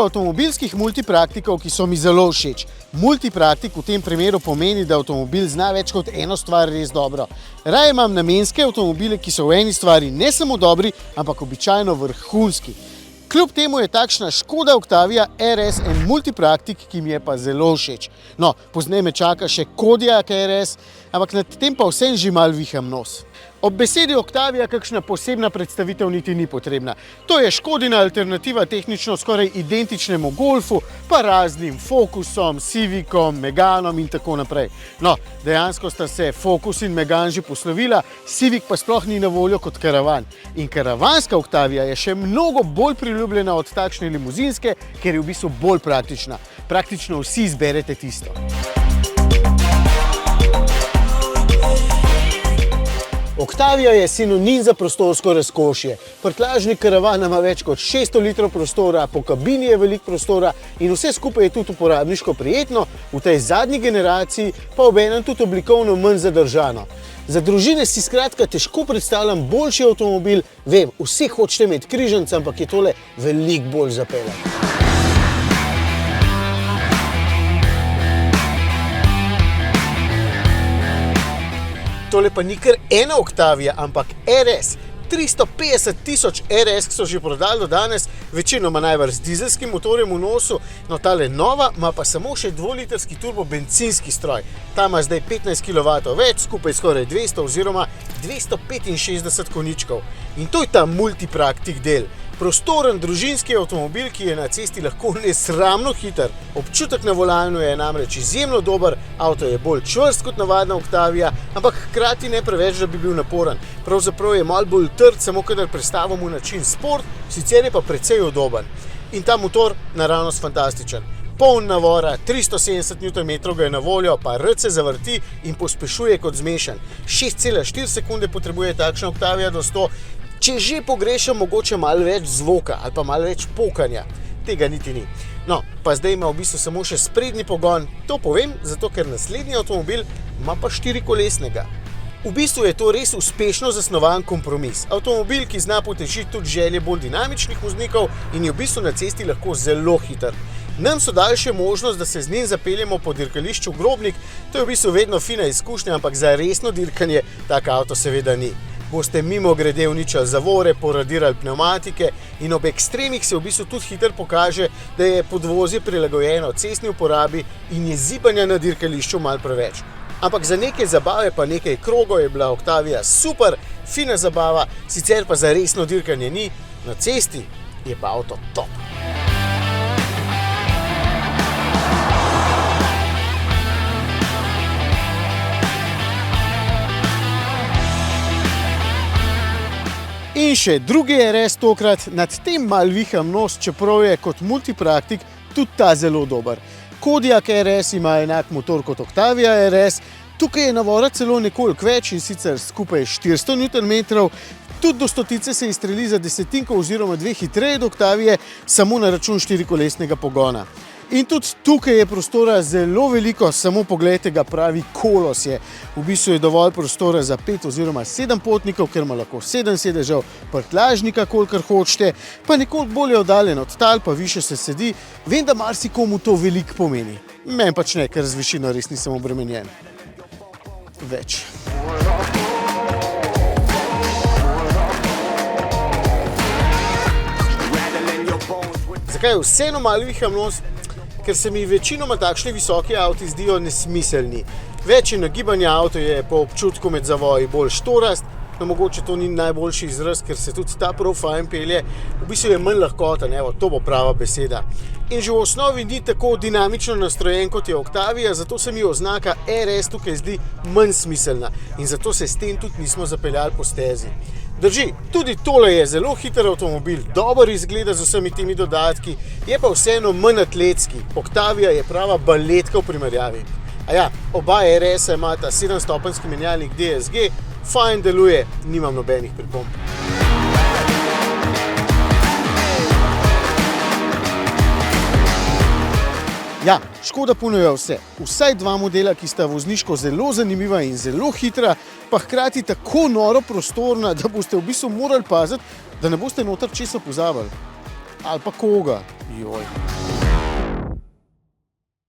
avtomobilskih multipraktikov, ki so mi zelo všeč. Multipraktik v tem primeru pomeni, da avtomobil zna več kot eno stvar res dobro. Raje imam namenske avtomobile, ki so v eni stvari ne samo dobri, ampak običajno vrhunski. Kljub temu je takšna Škoda Octavia RS en multipraktik, ki mi je pa zelo všeč. No, pozneje me čaka še Kodiaq RS, ampak nad tem pa vsem že malo viham nos. Ob besedi Octavia kakšna posebna predstavitev niti ni potrebna. To je Škodina alternativa tehnično skoraj identičnemu Golfu, pa raznim Focusom, Civicom, Meganom in tako naprej. No, dejansko sta se Focus in Megan že poslovila, Civic pa sploh ni na voljo kot karavan. In karavanska Octavia je še mnogo bolj priljubljena od takšne limuzinske, ker je v bistvu bolj praktična. Praktično vsi izberete tisto. Octavia je sinonim za prostorsko razkošje. Prtljažnik karavana ima več kot 600 litrov prostora, po kabini je veliko prostora in vse skupaj je tudi uporabniško prijetno, v tej zadnji generaciji pa obenem tudi oblikovno manj zadržano. Za družine si skratka težko predstavljam boljši avtomobil, vem, vsi hočete imeti križanca, ampak je tole veliko bolj zapeljati. Tole pa ni kar ena Octavia, ampak RS. 350 tisoč RS so že prodali do danes, večinoma najbrž z dizelskim motorjem v nosu, no tale nova ima pa samo še 2-litrski turbo bencinski stroj. Ta ima zdaj 15 kW več, skupaj skoraj 200 oziroma 265 konjičkov. In to je ta multipraktik del. Prostoren družinski avtomobil, ki je na cesti lahko nesramno hiter. Občutek na volanu je namreč izjemno dober, avto je bolj čvrst kot navadna Octavia, ampak hkrati ne preveč, da bi bil naporen. Pravzaprav je malo bolj trd, samo kadar prestavimo način sport, sicer je pa precej udoben. In ta motor naravnost fantastičen. Poln navora, 370 Nm ga je na voljo, pa rad se zavrti in pospešuje kot zmešan. 6,4 sekunde potrebuje takšna Octavia do 100, če že pogrešam mogoče malo več zvoka ali pa malo več pokanja. Tega niti ni. No, pa zdaj ima v bistvu samo še sprednji pogon. To povem, zato ker naslednji avtomobil ima pa 4-kolesnega. V bistvu je to res uspešno zasnovan kompromis. Avtomobil, ki zna potešiti tudi želje bolj dinamičnih voznikov in je v bistvu na cesti lahko zelo hiter. Nam so dali še možnost, da se z njim zapeljemo po dirkališču Grobnik. To je v bistvu vedno fina izkušnja, ampak za resno dirkanje tak avto seveda ni. Boste mimo grede uničali zavore, poradirali pnevmatike in ob ekstremih se v bistvu tudi hiter pokaže, da je podvozje prilagojeno cestni uporabi in je zibanja na dirkališču malo preveč. Ampak za nekaj zabave pa nekaj krogov je bila Octavia super, fina zabava, sicer pa za resno dirkanje ni, na cesti je pa avto top. In še drugi RS tokrat, nad tem malo viham nos, čeprav je kot multipraktik tudi ta zelo dober. Kodiaq RS ima enak motor kot Octavia RS, tukaj je navora celo nekoliko več in sicer skupaj 400 Nm, tudi do stotice se izstreli za desetinko oziroma 2 hitreje od Octavie, samo na račun 4-kolesnega pogona. In tudi tukaj je prostora zelo veliko, samo poglejte ga, pravi kolos je. V bistvu je dovolj prostora za 5 oziroma 7 potnikov, ker ima lahko 7 sedežev, prtljažnika, kolikor hočete, pa nekoliko bolje oddaljen od tal, pa više se sedi. Vem, da marsikomu to veliko pomeni. Meni pač ne, ker z višino res nisem obremenjen. Več. Zakaj vseeno malo viham nos? Ker se mi večinoma takšni visoki avti zdijo nesmiselni. Več je nagibanja, avto je po občutku med zavoji bolj štorast, no mogoče to ni najboljši izraz, ker se tudi ta prav fajn pelje, v bistvu je manj lahkoten, evo, to bo prava beseda. In že v osnovi ni tako dinamično nastrojen kot je Octavia, zato se mi oznaka RS tukaj zdi manj smiselna in zato se s tem tudi nismo zapeljali po stezi. Drži, tudi tole je zelo hiter avtomobil, dober izgleda z vsemi temi dodatki, je pa vseeno manj atletski. Octavia je prava baletka v primerjavi. A ja, oba RS-a imata 7-stopenjski menjalnik DSG, fajn deluje, nimam nobenih pripomb. Ja, Škoda ponuja vse. Vsaj 2 modela, ki sta vozniško zelo zanimiva in zelo hitra, pa hkrati tako noro prostorna, da boste v bistvu morali paziti, da ne boste noter česa pozabili. Ali pa koga. Joj.